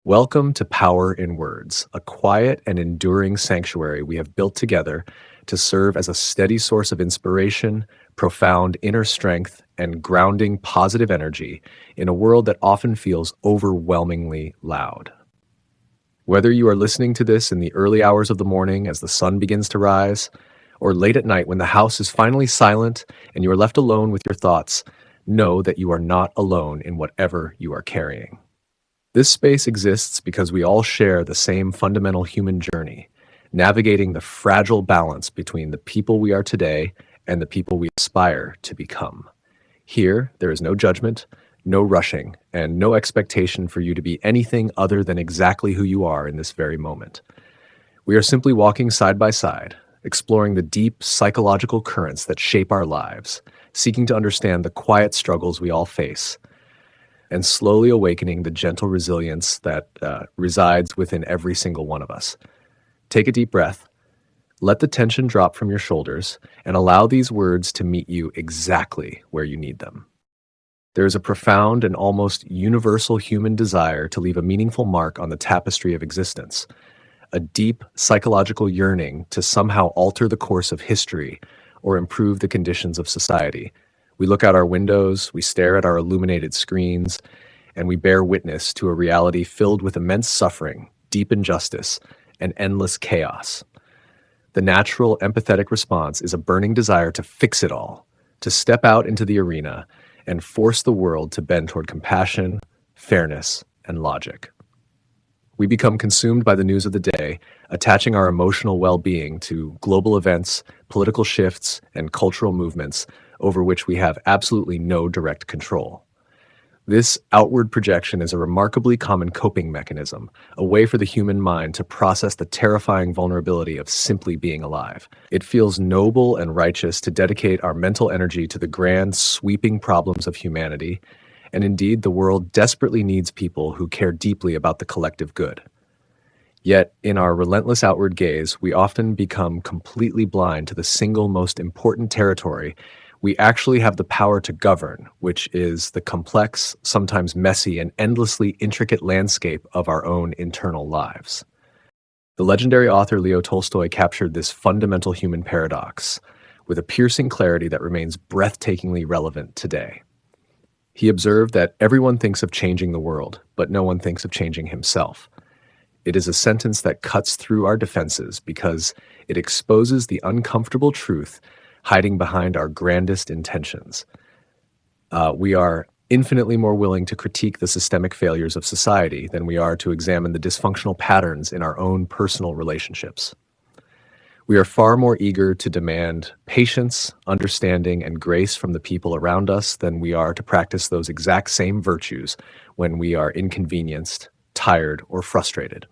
Welcome to Power in Words, a quiet and enduring sanctuary we have built together to serve as a steady source of inspiration, profound inner strength, and grounding positive energy in a world that often feels overwhelmingly loud. Whether you are listening to this in the early hours of the morning as the sun begins to rise, or late at night when the house is finally silent and you are left alone with your thoughts, know that you are not alone in whatever you are carrying. This space exists because we all share the same fundamental human journey, navigating the fragile balance between the people we are today and the people we aspire to become. Here, there is no judgment, no rushing, and no expectation for you to be anything other than exactly who you are in this very moment. We are simply walking side by side, exploring the deep psychological currents that shape our lives, seeking to understand the quiet struggles we all face, and slowly awakening the gentle resilience that resides within every single one of us. Take a deep breath, let the tension drop from your shoulders, and allow these words to meet you exactly where you need them. There is a profound and almost universal human desire to leave a meaningful mark on the tapestry of existence, a deep psychological yearning to somehow alter the course of history or improve the conditions of society. We look out our windows, we stare at our illuminated screens, and we bear witness to a reality filled with immense suffering, deep injustice, and endless chaos. The natural, empathetic response is a burning desire to fix it all, to step out into the arena and force the world to bend toward compassion, fairness, and logic. We become consumed by the news of the day, attaching our emotional well-being to global events, political shifts, and cultural movements over which we have absolutely no direct control. This outward projection is a remarkably common coping mechanism, a way for the human mind to process the terrifying vulnerability of simply being alive. It feels noble and righteous to dedicate our mental energy to the grand, sweeping problems of humanity, and indeed, the world desperately needs people who care deeply about the collective good. Yet, in our relentless outward gaze, we often become completely blind to the single most important territory we actually have the power to govern, which is the complex, sometimes messy, and endlessly intricate landscape of our own internal lives. The legendary author Leo Tolstoy captured this fundamental human paradox with a piercing clarity that remains breathtakingly relevant today. He observed that everyone thinks of changing the world, but no one thinks of changing himself. It is a sentence that cuts through our defenses because it exposes the uncomfortable truth hiding behind our grandest intentions. We are infinitely more willing to critique the systemic failures of society than we are to examine the dysfunctional patterns in our own personal relationships. We are far more eager to demand patience, understanding, and grace from the people around us than we are to practice those exact same virtues when we are inconvenienced, tired, or frustrated.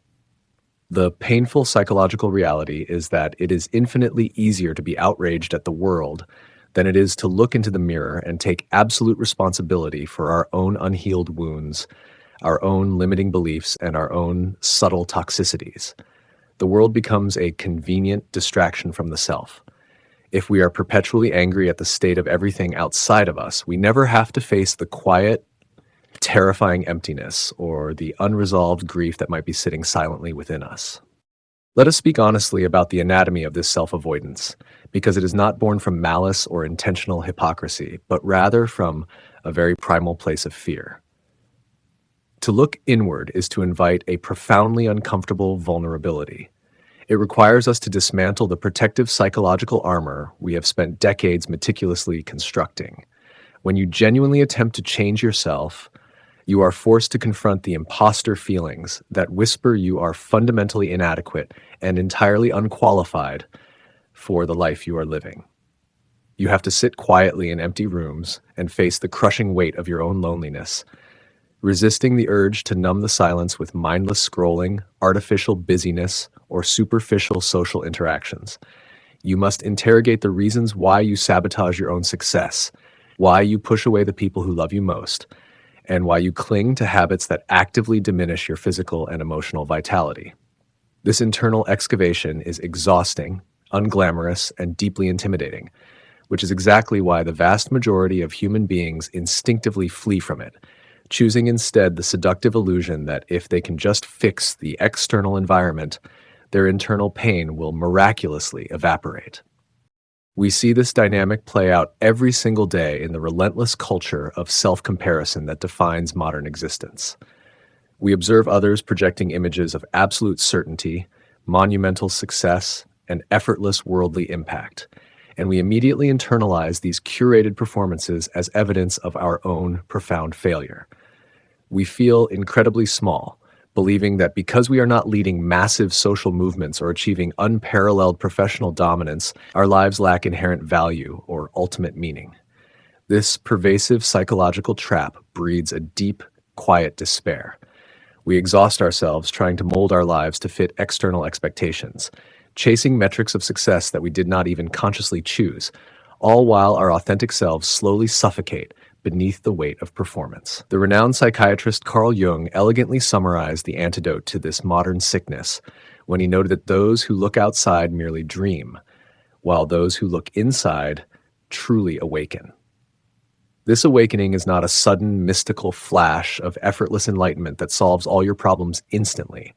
The painful psychological reality is that it is infinitely easier to be outraged at the world than it is to look into the mirror and take absolute responsibility for our own unhealed wounds, our own limiting beliefs, and our own subtle toxicities. The world becomes a convenient distraction from the self. If we are perpetually angry at the state of everything outside of us, we never have to face the quiet, terrifying emptiness or the unresolved grief that might be sitting silently within us. Let us speak honestly about the anatomy of this self-avoidance, because it is not born from malice or intentional hypocrisy, but rather from a very primal place of fear. To look inward is to invite a profoundly uncomfortable vulnerability. It requires us to dismantle the protective psychological armor we have spent decades meticulously constructing. When you genuinely attempt to change yourself, you are forced to confront the imposter feelings that whisper you are fundamentally inadequate and entirely unqualified for the life you are living. You have to sit quietly in empty rooms and face the crushing weight of your own loneliness, resisting the urge to numb the silence with mindless scrolling, artificial busyness, or superficial social interactions. You must interrogate the reasons why you sabotage your own success, why you push away the people who love you most, and why you cling to habits that actively diminish your physical and emotional vitality. This internal excavation is exhausting, unglamorous, and deeply intimidating, which is exactly why the vast majority of human beings instinctively flee from it, choosing instead the seductive illusion that if they can just fix the external environment, their internal pain will miraculously evaporate. We see this dynamic play out every single day in the relentless culture of self-comparison that defines modern existence. We observe others projecting images of absolute certainty, monumental success, and effortless worldly impact, and we immediately internalize these curated performances as evidence of our own profound failure. We feel incredibly small, believing that because we are not leading massive social movements or achieving unparalleled professional dominance, our lives lack inherent value or ultimate meaning. This pervasive psychological trap breeds a deep, quiet despair. We exhaust ourselves trying to mold our lives to fit external expectations, chasing metrics of success that we did not even consciously choose, all while our authentic selves slowly suffocate beneath the weight of performance. The renowned psychiatrist Carl Jung elegantly summarized the antidote to this modern sickness when he noted that those who look outside merely dream, while those who look inside truly awaken. This awakening is not a sudden mystical flash of effortless enlightenment that solves all your problems instantly.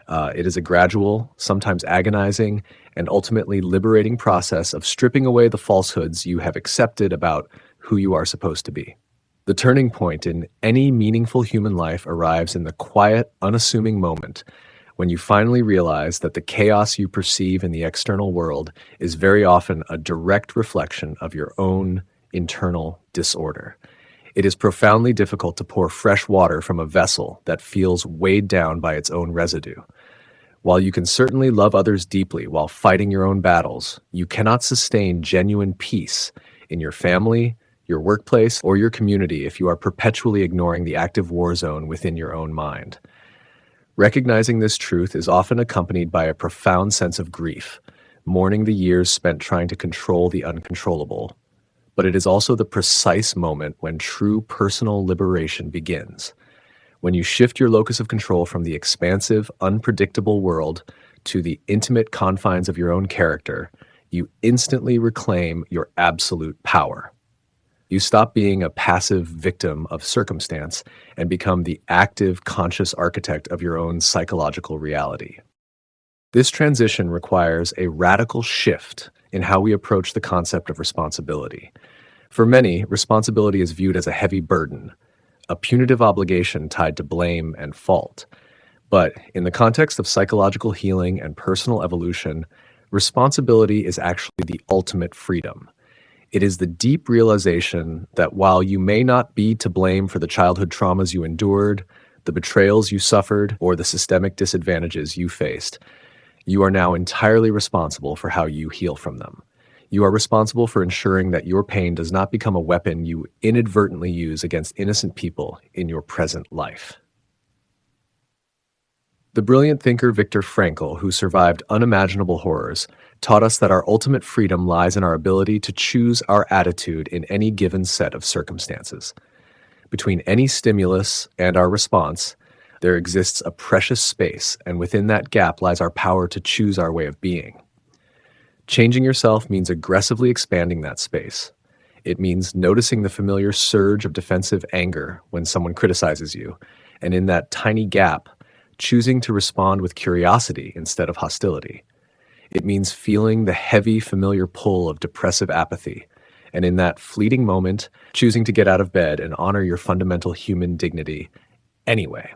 It is a gradual, sometimes agonizing, and ultimately liberating process of stripping away the falsehoods you have accepted about who you are supposed to be. The turning point in any meaningful human life arrives in the quiet, unassuming moment when you finally realize that the chaos you perceive in the external world is very often a direct reflection of your own internal disorder. It is profoundly difficult to pour fresh water from a vessel that feels weighed down by its own residue. While you can certainly love others deeply while fighting your own battles, you cannot sustain genuine peace in your family, your workplace, or your community if you are perpetually ignoring the active war zone within your own mind. Recognizing this truth is often accompanied by a profound sense of grief, mourning the years spent trying to control the uncontrollable. But it is also the precise moment when true personal liberation begins. When you shift your locus of control from the expansive, unpredictable world to the intimate confines of your own character, you instantly reclaim your absolute power. You stop being a passive victim of circumstance and become the active, conscious architect of your own psychological reality. This transition requires a radical shift in how we approach the concept of responsibility. For many, responsibility is viewed as a heavy burden, a punitive obligation tied to blame and fault. But in the context of psychological healing and personal evolution, responsibility is actually the ultimate freedom. It is the deep realization that while you may not be to blame for the childhood traumas you endured, the betrayals you suffered, or the systemic disadvantages you faced, you are now entirely responsible for how you heal from them. You are responsible for ensuring that your pain does not become a weapon you inadvertently use against innocent people in your present life. The brilliant thinker Viktor Frankl, who survived unimaginable horrors, taught us that our ultimate freedom lies in our ability to choose our attitude in any given set of circumstances. Between any stimulus and our response, there exists a precious space, and within that gap lies our power to choose our way of being. Changing yourself means aggressively expanding that space. It means noticing the familiar surge of defensive anger when someone criticizes you, and in that tiny gap, choosing to respond with curiosity instead of hostility. It means feeling the heavy, familiar pull of depressive apathy, and in that fleeting moment, choosing to get out of bed and honor your fundamental human dignity anyway.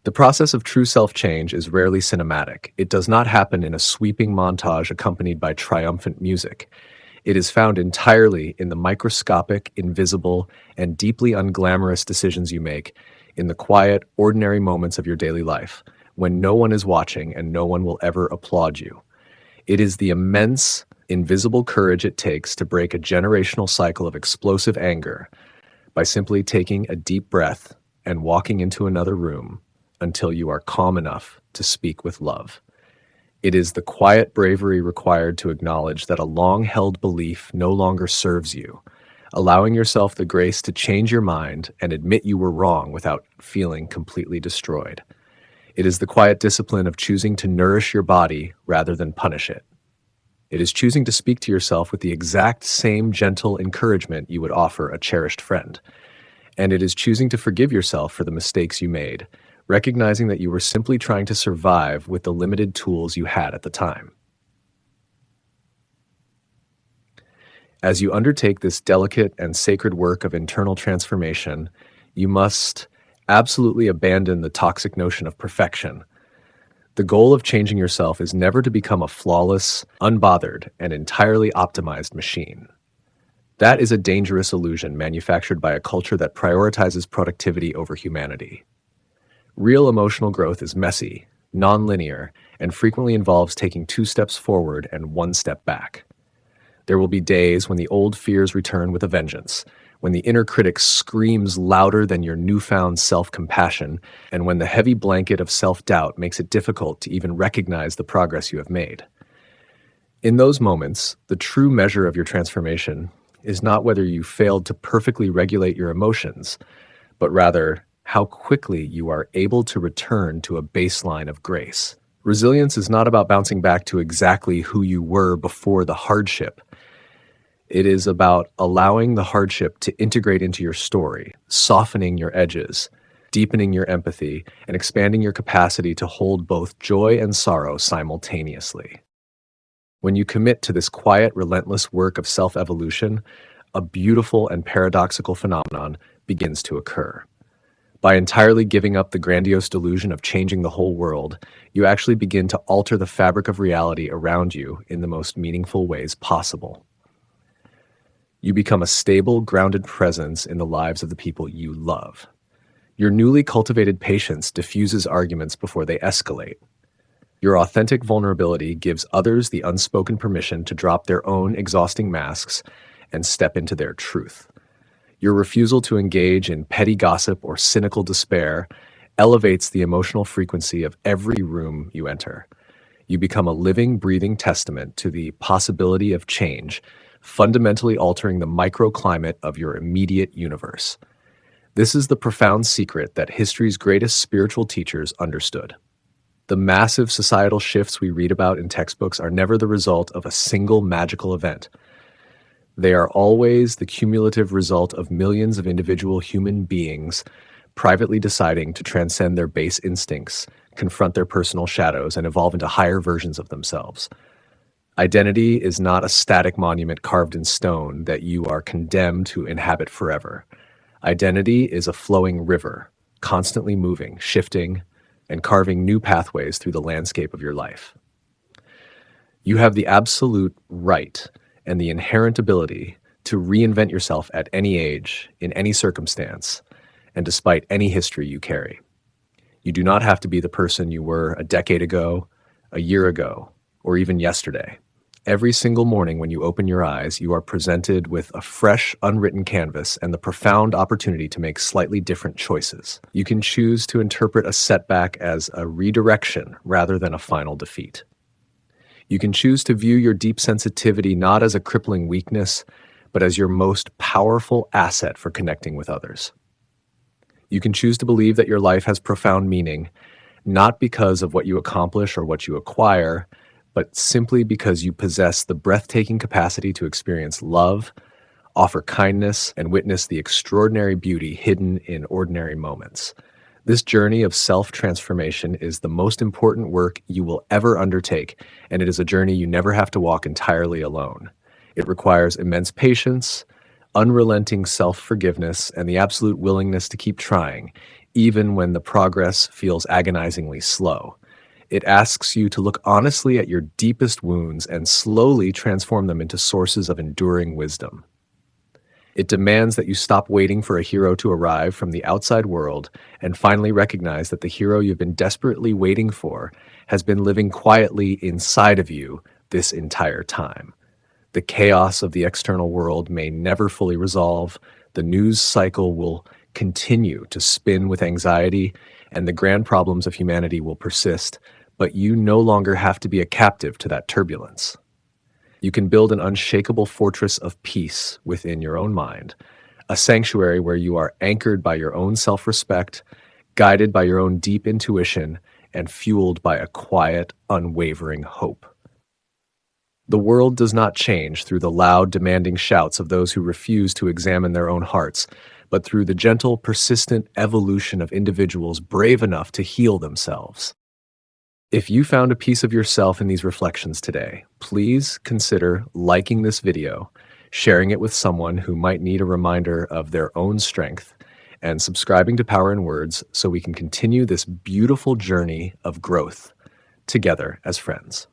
The process of true self-change is rarely cinematic. It does not happen in a sweeping montage accompanied by triumphant music. It is found entirely in the microscopic, invisible, and deeply unglamorous decisions you make in the quiet, ordinary moments of your daily life, when no one is watching and no one will ever applaud you. It is the immense, invisible courage it takes to break a generational cycle of explosive anger by simply taking a deep breath and walking into another room until you are calm enough to speak with love. It is the quiet bravery required to acknowledge that a long-held belief no longer serves you, allowing yourself the grace to change your mind and admit you were wrong without feeling completely destroyed. It is the quiet discipline of choosing to nourish your body rather than punish it. It is choosing to speak to yourself with the exact same gentle encouragement you would offer a cherished friend. And it is choosing to forgive yourself for the mistakes you made, recognizing that you were simply trying to survive with the limited tools you had at the time. As you undertake this delicate and sacred work of internal transformation, you must absolutely abandon the toxic notion of perfection. The goal of changing yourself is never to become a flawless, unbothered, and entirely optimized machine. That is a dangerous illusion manufactured by a culture that prioritizes productivity over humanity. Real emotional growth is messy, nonlinear, and frequently involves taking 2 steps forward and 1 step back. There will be days when the old fears return with a vengeance, when the inner critic screams louder than your newfound self-compassion, and when the heavy blanket of self-doubt makes it difficult to even recognize the progress you have made. In those moments, the true measure of your transformation is not whether you failed to perfectly regulate your emotions, but rather how quickly you are able to return to a baseline of grace. Resilience is not about bouncing back to exactly who you were before the hardship. It is about allowing the hardship to integrate into your story, softening your edges, deepening your empathy, and expanding your capacity to hold both joy and sorrow simultaneously. When you commit to this quiet, relentless work of self-evolution, a beautiful and paradoxical phenomenon begins to occur. By entirely giving up the grandiose delusion of changing the whole world, you actually begin to alter the fabric of reality around you in the most meaningful ways possible. You become a stable, grounded presence in the lives of the people you love. Your newly cultivated patience diffuses arguments before they escalate. Your authentic vulnerability gives others the unspoken permission to drop their own exhausting masks and step into their truth. Your refusal to engage in petty gossip or cynical despair elevates the emotional frequency of every room you enter. You become a living, breathing testament to the possibility of change, fundamentally altering the microclimate of your immediate universe. This is the profound secret that history's greatest spiritual teachers understood. The massive societal shifts we read about in textbooks are never the result of a single magical event. They are always the cumulative result of millions of individual human beings privately deciding to transcend their base instincts, confront their personal shadows, and evolve into higher versions of themselves. Identity is not a static monument carved in stone that you are condemned to inhabit forever. Identity is a flowing river, constantly moving, shifting, and carving new pathways through the landscape of your life. You have the absolute right and the inherent ability to reinvent yourself at any age, in any circumstance, and despite any history you carry. You do not have to be the person you were a decade ago, a year ago, or even yesterday. Every single morning when you open your eyes, you are presented with a fresh, unwritten canvas and the profound opportunity to make slightly different choices. You can choose to interpret a setback as a redirection rather than a final defeat. You can choose to view your deep sensitivity not as a crippling weakness, but as your most powerful asset for connecting with others. You can choose to believe that your life has profound meaning, not because of what you accomplish or what you acquire, but simply because you possess the breathtaking capacity to experience love, offer kindness, and witness the extraordinary beauty hidden in ordinary moments. This journey of self-transformation is the most important work you will ever undertake, and it is a journey you never have to walk entirely alone. It requires immense patience, unrelenting self-forgiveness, and the absolute willingness to keep trying, even when the progress feels agonizingly slow. It asks you to look honestly at your deepest wounds and slowly transform them into sources of enduring wisdom. It demands that you stop waiting for a hero to arrive from the outside world and finally recognize that the hero you've been desperately waiting for has been living quietly inside of you this entire time. The chaos of the external world may never fully resolve, the news cycle will continue to spin with anxiety, and the grand problems of humanity will persist, but you no longer have to be a captive to that turbulence. You can build an unshakable fortress of peace within your own mind, a sanctuary where you are anchored by your own self-respect, guided by your own deep intuition, and fueled by a quiet, unwavering hope. The world does not change through the loud, demanding shouts of those who refuse to examine their own hearts, but through the gentle, persistent evolution of individuals brave enough to heal themselves. If you found a piece of yourself in these reflections today, please consider liking this video, sharing it with someone who might need a reminder of their own strength, and subscribing to Power in Words so we can continue this beautiful journey of growth together as friends.